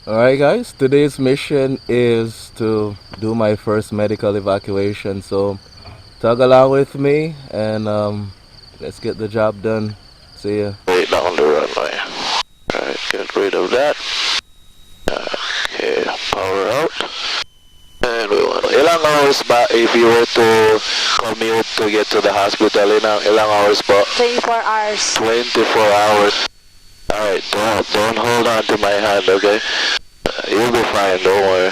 Alright, guys, today's mission is to do my first medical evacuation. So, tag along with me and let's get the job done. See ya. Right down the runway. Alright, get rid of that. Okay, power out. And we want ilang hours ba if you were to commute to get to the hospital? Ilang hours ba? 24 hours. 24 hours. Alright, don't hold on to my hand, okay? You'll be fine, don't worry.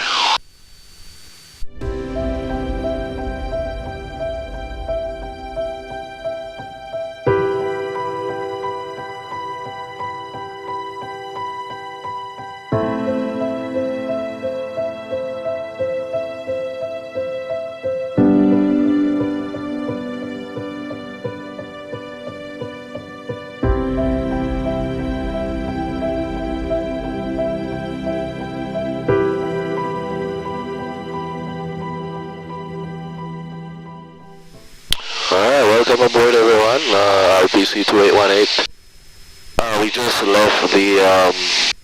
Alright, welcome aboard everyone, RPC 2818. We just left the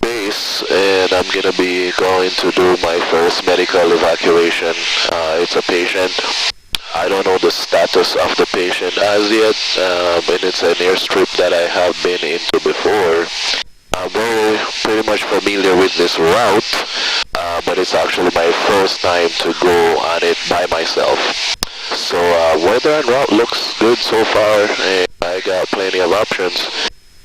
base and I'm gonna be going to do my first medical evacuation. It's a patient. I don't know the status of the patient as yet, but it's an airstrip that I have been into before. I'm very pretty much familiar with this route, but it's actually my first time to go on it by myself. So weather and route looks good so far, and I got plenty of options.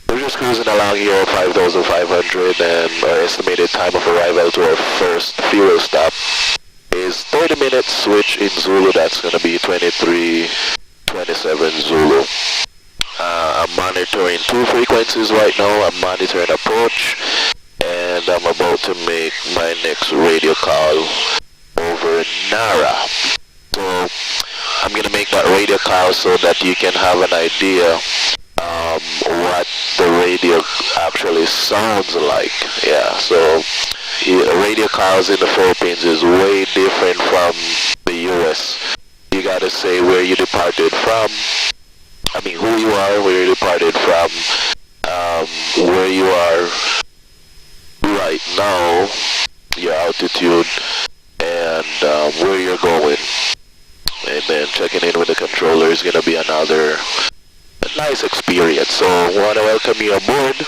We're just cruising along here at 5,500, and our estimated time of arrival to our first fuel stop is 30 minutes, which in Zulu that's going to be 23:27 Zulu. I'm monitoring two frequencies right now. I'm monitoring approach, and I'm about to make my next radio call over Nara. So I'm gonna make that radio call so that you can have an idea what the radio actually sounds like. Yeah, so radio calls in the Philippines is way different from the US. You gotta say where you departed from. I mean, who you are, where you departed from, where you are right now, your altitude, and where you're going. And then checking in with the controller is going to be another nice experience. So I want to welcome you aboard.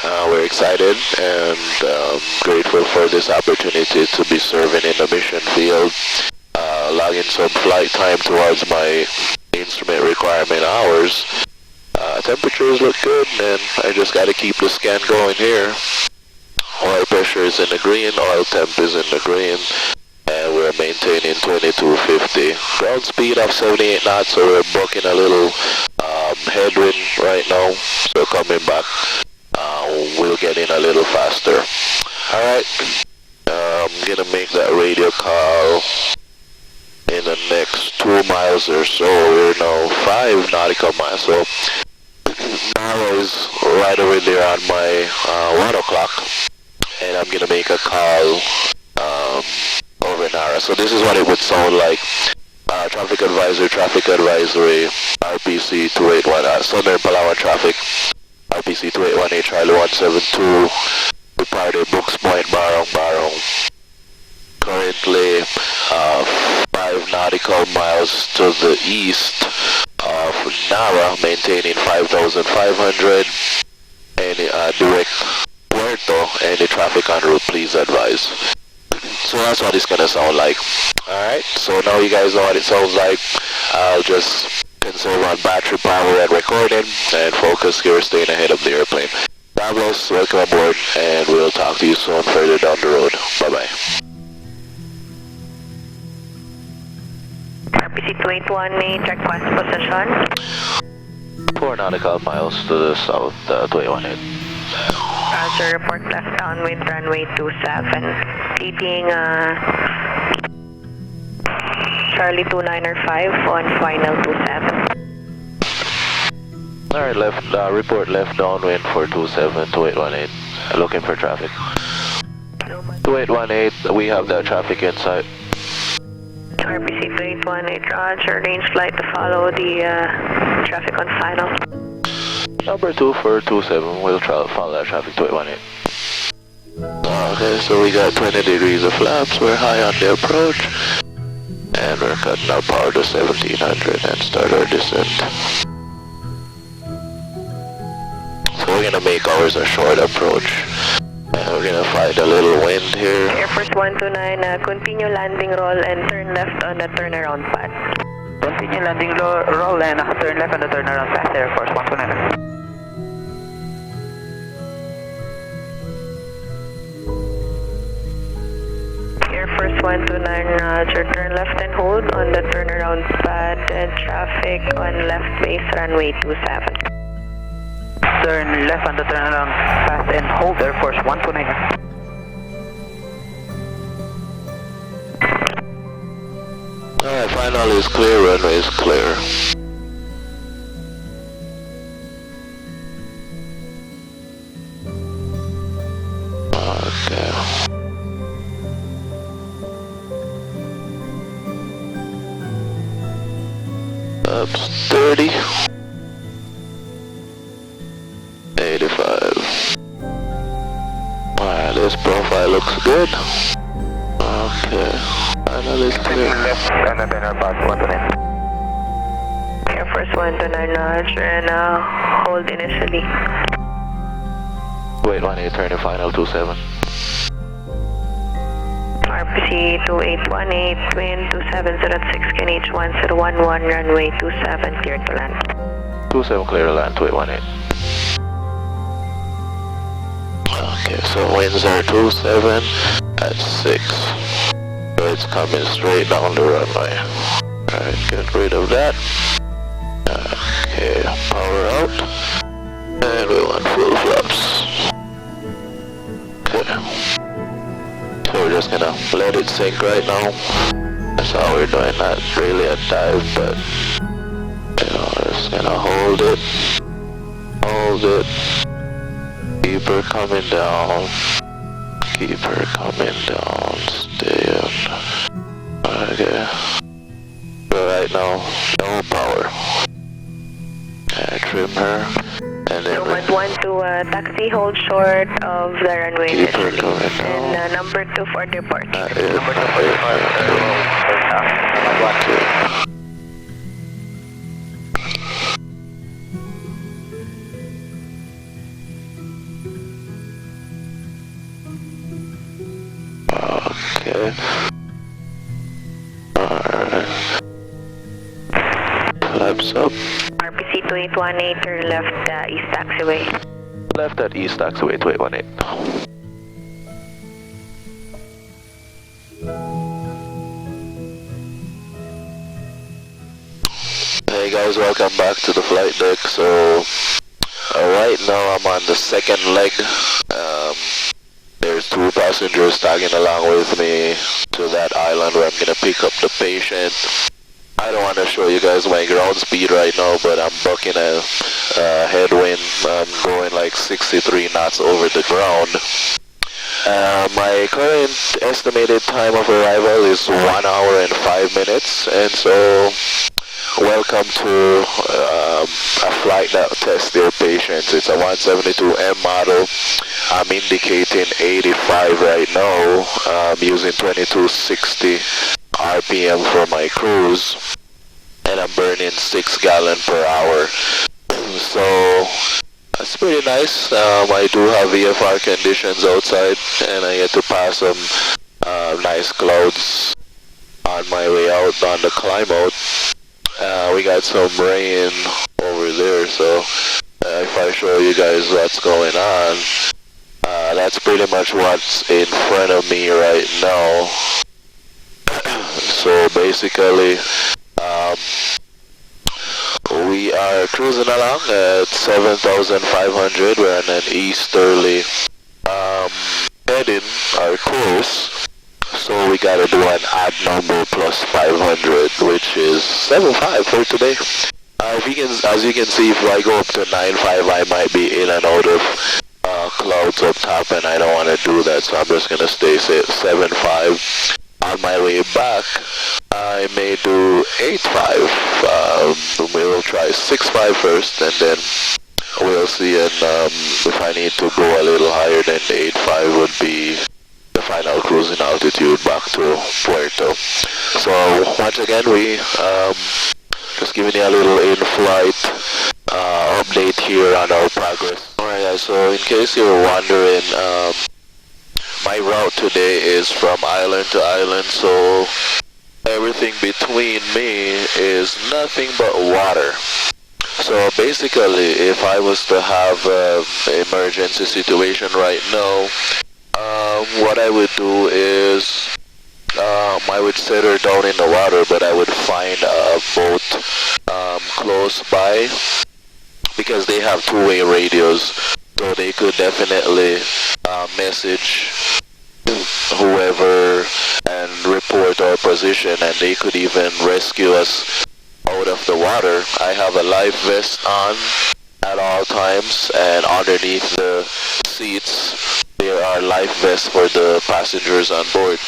We're excited and grateful for this opportunity to be serving in the mission field. Logging some flight time towards my instrument requirement hours. Temperatures look good, and I just got to keep the scan going here. Oil pressure is in the green, oil temp is in the green, and we're maintaining 2250. Ground speed of 78 knots, so we're booking a little headwind right now. So coming back, we'll get in a little faster. Alright, I'm gonna make that radio call in the next 2 miles or so. We're now 5 nautical miles, so Nara is right over there on my 1 o'clock, and I'm gonna make a call over Nara. So this is what it would sound like. Traffic advisory, RPC 281, Southern Palawan traffic, RPC 281A Charlie 172, departed Brooks Point, Barong. Currently 5 nautical miles to the east of Nara, maintaining 5,500. Any direct Puerto, any traffic en route, please advise. So that's what it's gonna sound like. Alright, so now you guys know what it sounds like. I'll just conserve on battery power and recording and focus here, staying ahead of the airplane. God bless, welcome aboard, and we'll talk to you soon further down the road. Bye bye. RPC 281, request position. 4 nautical miles to the south, 218. Roger, report left downwind runway 27. Leading Charlie 295 on final 27. Alright, report left downwind for 27, 2818. Looking for traffic. 2818, we have that traffic in sight. RPC 281, Roger, range flight to follow the traffic on final. Number 2 for 27, we'll follow that traffic 2818. Okay, so we got 20 degrees of flaps, we're high on the approach, and we're cutting our power to 1700 and start our descent. So we're gonna make ours a short approach, and we're gonna find a little wind here. Air Force 129, continue landing roll and turn left on the turnaround path. Continue landing roll and turn left on the turnaround path, Air Force 129. Air Force 129, Roger, turn left and hold on the turnaround path and traffic on left base runway 27. Turn left on the turnaround path and hold, Air Force 129. Alright, final is clear, runway is clear. Okay. Ups 30. 85. Alright, this profile looks good. Okay. Final is clear. Left on the turnaround path 129. Air Force 129, Roger, and hold initially. Wait, 18, turning final 27. RPC 2818, twin 2706, KNH 1011, runway 27, clear to land. 27 clear to land, 2818. Okay, so winds are 27 at 6. So it's coming straight down the runway. Alright, get rid of that. Okay, power out. And we want full flaps. Okay. So we're just gonna let it sink right now. That's how we're doing, not really a dive, but you know, we're just gonna hold it. Hold it. Keep her coming down. Keep her coming down. Stay in. Okay. But right now, no power. Okay, trim her. And then Nomad 1 to taxi, hold short of the runway keep her initially. coming down. And number 2 for departure. That is number 2 for departure. Okay. Alright. Flaps up. RPC 2818, turn left east taxiway. Left at East Taxiway 2818. Hey guys, welcome back to the flight deck. So right now I'm on the second leg. There's 2 passengers tagging along with me to that island where I'm gonna pick up the patient. I don't want to show you guys my ground speed right now, but I'm bucking a headwind. I'm going like 63 knots over the ground. My current estimated time of arrival is 1 hour and 5 minutes, and so welcome to a flight that tests their patience. It's a 172M model. I'm indicating 85 right now. I'm using 2260 RPM for my cruise, and I'm burning 6 gallons per hour. So that's pretty nice. I do have VFR conditions outside, and I get to pass some nice clouds on my way out on the climb out. We got some rain over there, so if I show you guys what's going on, that's pretty much what's in front of me right now. So basically, we are cruising along at 7,500. We're on an easterly heading, our course. So we gotta do an odd number plus 500, which is 7.5 for today. As you can see, if I go up to 9.5, I might be in and out of clouds up top, and I don't want to do that. So I'm just gonna stay 7.5. On my way back, I may do 8.5. We'll try 6.5 first, and then we'll see. And if I need to go a little higher, then the 8.5 would be cruising altitude back to Puerto. So once again, we just giving you a little in-flight update here on our progress. Alright guys, so in case you're wondering, my route today is from island to island, so everything between me is nothing but water. So basically, if I was to have an emergency situation right now, what I would do is I would set her down in the water, but I would find a boat close by because they have two-way radios, so they could definitely message whoever and report our position, and they could even rescue us out of the water. I have a life vest on at all times, and underneath the seats there are life vests for the passengers on board.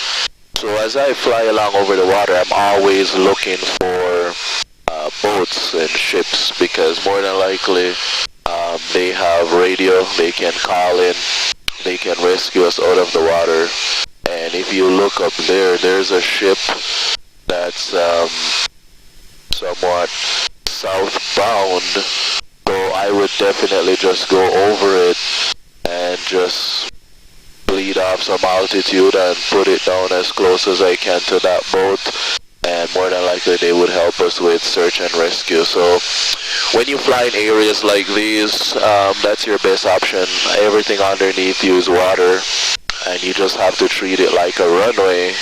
So as I fly along over the water, I'm always looking for boats and ships, because more than likely they have radio, they can call in, they can rescue us out of the water. And if you look up there, there's a ship that's somewhat southbound, so I would definitely just go over it and just bleed off some altitude and put it down as close as I can to that boat, and more than likely they would help us with search and rescue. So when you fly in areas like these, that's your best option. Everything underneath you is water, and you just have to treat it like a runway,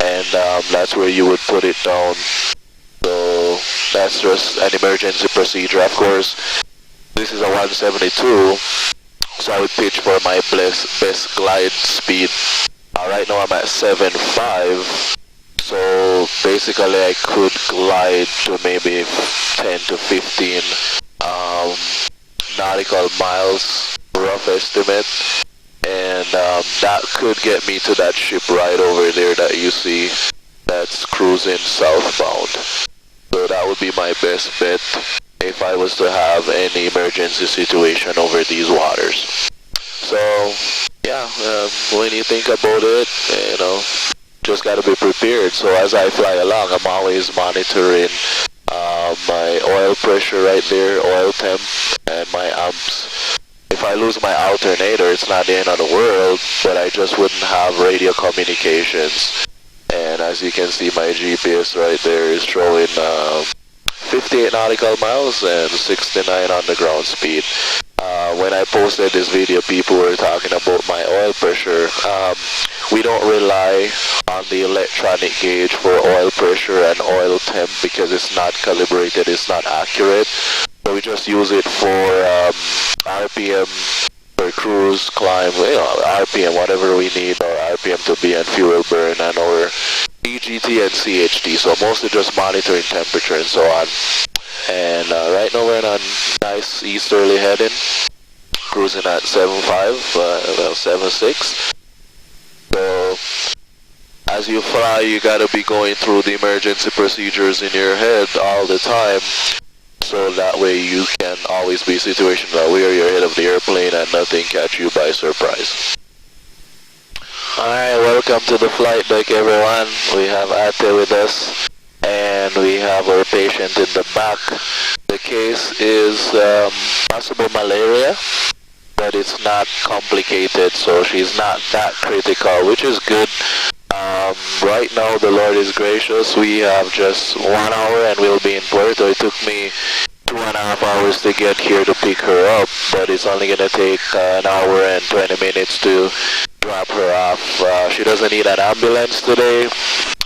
and that's where you would put it down. So that's just an emergency procedure. Of course, this is a 172, so I would pitch for my best glide speed. Right now I'm at 7.5, so basically I could glide to maybe 10 to 15 nautical miles, rough estimate, and that could get me to that ship right over there that you see that's cruising southbound. So that would be my best bet if I was to have any emergency situation over these waters. So yeah, when you think about it, you know, just got to be prepared. So as I fly along, I'm always monitoring my oil pressure right there, oil temp, and my amps. If I lose my alternator, it's not the end of the world, but I just wouldn't have radio communications. And as you can see, my GPS right there is showing 58 nautical miles and 69 on the ground speed. When I posted this video, people were talking about my oil pressure. We don't rely on the electronic gauge for oil pressure and oil temp because it's not calibrated, it's not accurate. So we just use it for RPM, for cruise, climb, you know, RPM, whatever we need our RPM to be, and fuel burn, and our EGT and CHT. So mostly just monitoring temperature and so on. And right now we're on a nice easterly heading, cruising at 7.5, well 7.6. So as you fly, you gotta be going through the emergency procedures in your head all the time, so that way you can always be situational aware. You're ahead of the airplane and nothing catch you by surprise. Alright, welcome to the flight deck, everyone. We have Ate with us, and we have our patient in the back. The case is possible malaria, but it's not complicated, so she's not that critical, which is good. Right now the Lord is gracious. We have just 1 hour and we'll be in Puerto. It took me 2.5 hours to get here to pick her up, but it's only gonna take an hour and 20 minutes to drop her off. She doesn't need an ambulance today,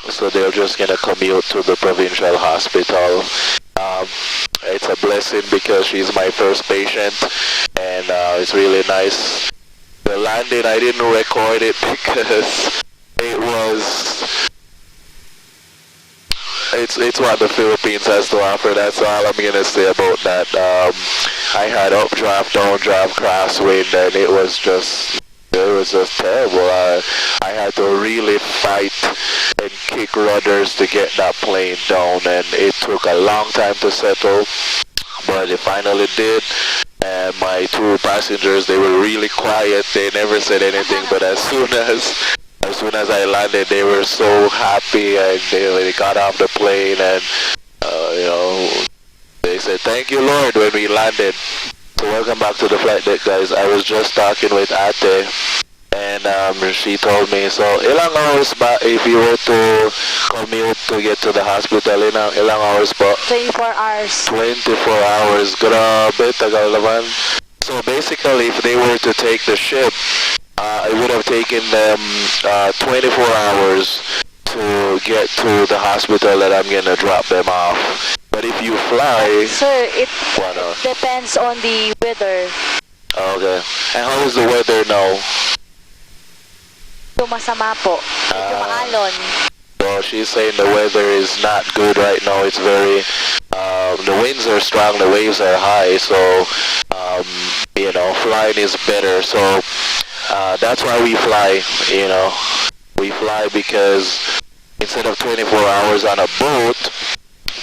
so they're just gonna commute to the provincial hospital. It's a blessing because she's my first patient, and it's really nice. The landing, I didn't record it because it's what the Philippines has to offer. That's all I'm gonna say about that. I had updraft, downdraft, crosswind, and it was just terrible. I had to really fight and kick rudders to get that plane down, and it took a long time to settle, but it finally did. And my two passengers, they were really quiet. They never said anything, but as soon as As soon as I landed, they were so happy, and they got off the plane, and you know, they said, "Thank you, Lord," when we landed. So welcome back to the flight deck, guys. I was just talking with Ate, and she told me, so ilang hours ba if you were to commute to get to the hospital? Ilang hours ba? 24 hours. 24 hours. Grabe, tagal naman. So basically, if they were to take the ship, it would have taken them 24 hours to get to the hospital that I'm gonna drop them off. But if you fly, Sir, it 1 hour. depends on the weather. Okay. And how is the weather now? Ito masama po. Medyo maalon. So she's saying the weather is not good right now. It's very, the winds are strong, the waves are high, so, you know, flying is better. So that's why we fly, you know. We fly because instead of 24 hours on a boat,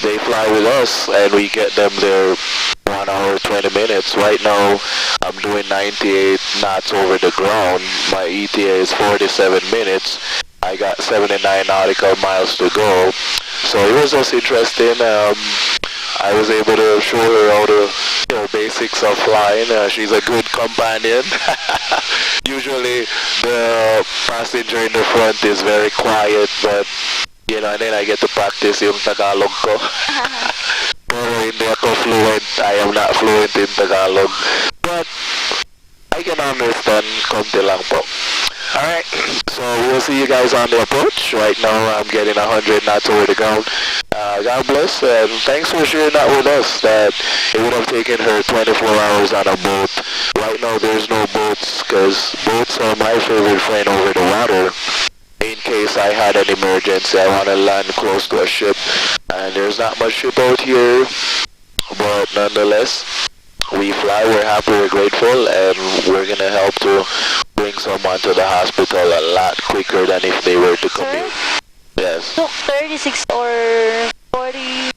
they fly with us and we get them there 1 hour 20 minutes. Right now I'm doing 98 knots over the ground. My ETA is 47 minutes. I got 79 nautical miles to go. So it was just interesting. I was able to show her all the basics of flying. She's a good companion. Usually the passenger in the front is very quiet, but you know, and then I get to practice yung Tagalog ko. Pero hindi ako fluent. I am not fluent in Tagalog. But I can understand konti lang po. Alright, so we'll see you guys on the approach. Right now I'm getting 100 knots over the ground. God bless, and thanks for sharing that with us, that it would have taken her 24 hours on a boat. Right now there's no boats, because boats are my favorite friend over the water. In case I had an emergency, I want to land close to a ship, and there's not much ship out here, but nonetheless, we fly, we're happy, we're grateful, and we're going to help to bring someone to the hospital a lot quicker than if they were to commute. Yes. Took 36 or 40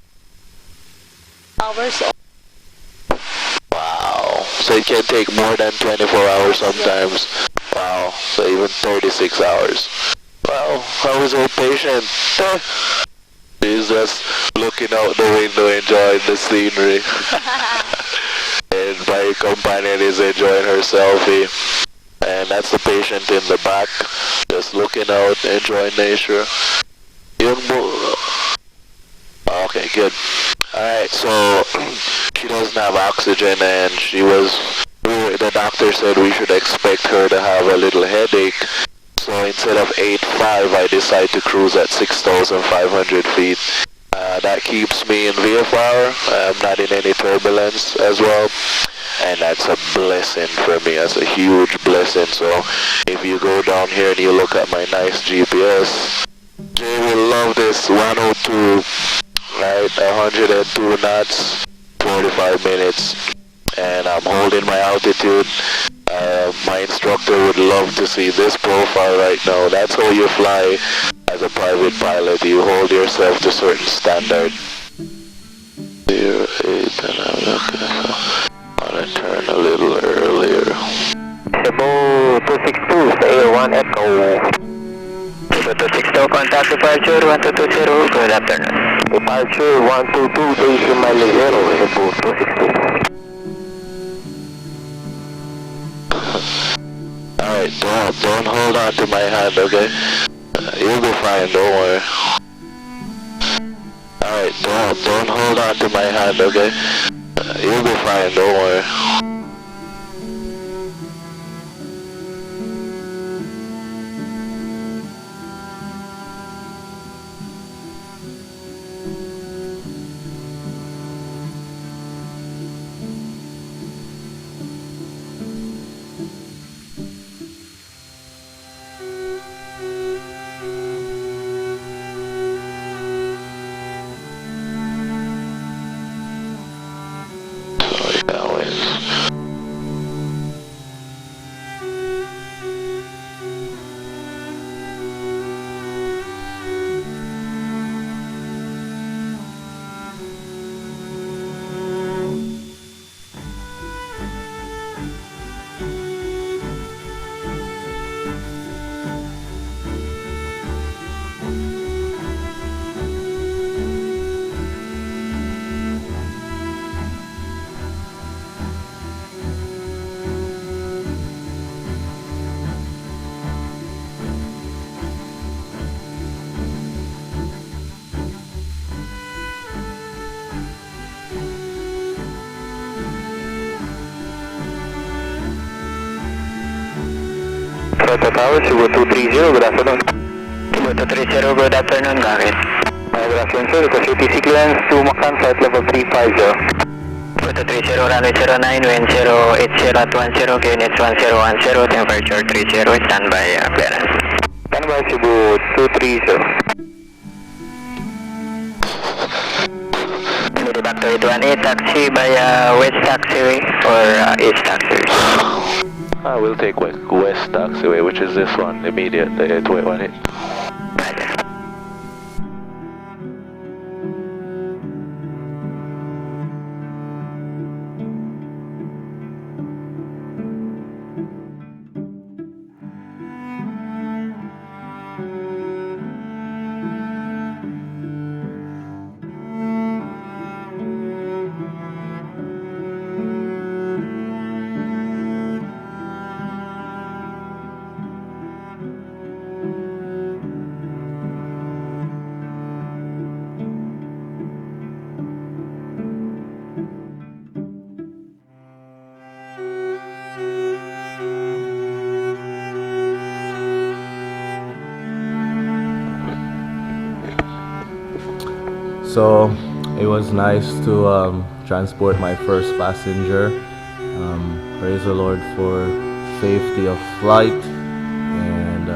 hours. Wow. So it can take more than 24 hours sometimes. Wow. So even 36 hours. Well, I was so patient. She's just looking out the window, enjoying the scenery. And my companion is enjoying her selfie. And that's the patient in the back, just looking out, enjoying nature. Okay, good. Alright, so she doesn't have oxygen, and the doctor said we should expect her to have a little headache. So instead of 8.5, I decide to cruise at 6,500 feet. That keeps me in VFR. I'm not in any turbulence as well. And that's a blessing for me. That's a huge blessing. So if you go down here and you look at my nice GPS, Jay will love this. 102, right? 102 knots, 45 minutes. And I'm holding my altitude. My instructor would love to see this profile right now. That's how you fly as a private pilot. You hold yourself to certain standard. 08, and I'm gonna turn a little earlier. Cebu 262, Air 1 Echo. Cebu 262, contact departure 1220, good afternoon. Departure 122, station mile 0, Cebu 262. Alright, don't hold on to my hand, okay? You'll be fine, don't worry. Alright, don't hold on to my hand, okay? You'll be fine, don't worry. Sorry, that was Tower, Cebu 230, good afternoon. Cebu 230, good afternoon, Gakit. Good afternoon, sir. Request ATC clearance to Macan, flight level 350. Cebu 230, runway 09, wind 080 at 10, units 1010, temperature 30, standby clearance. Standby, Cebu 230. Back to 818, taxi by West Taxiway or East Taxiway? I will take West Taxiway, which is this one, immediate, the 818. So it was nice to transport my first passenger. Praise the Lord for safety of flight, and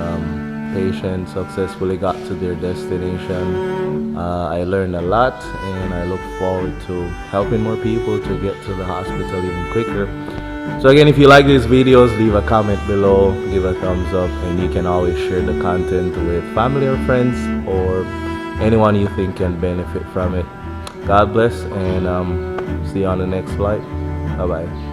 patient successfully got to their destination. I learned a lot, and I look forward to helping more people to get to the hospital even quicker. So again, if you like these videos, leave a comment below, give a thumbs up, and you can always share the content with family or friends or anyone you think can benefit from it. God bless, and see you on the next flight. Bye bye.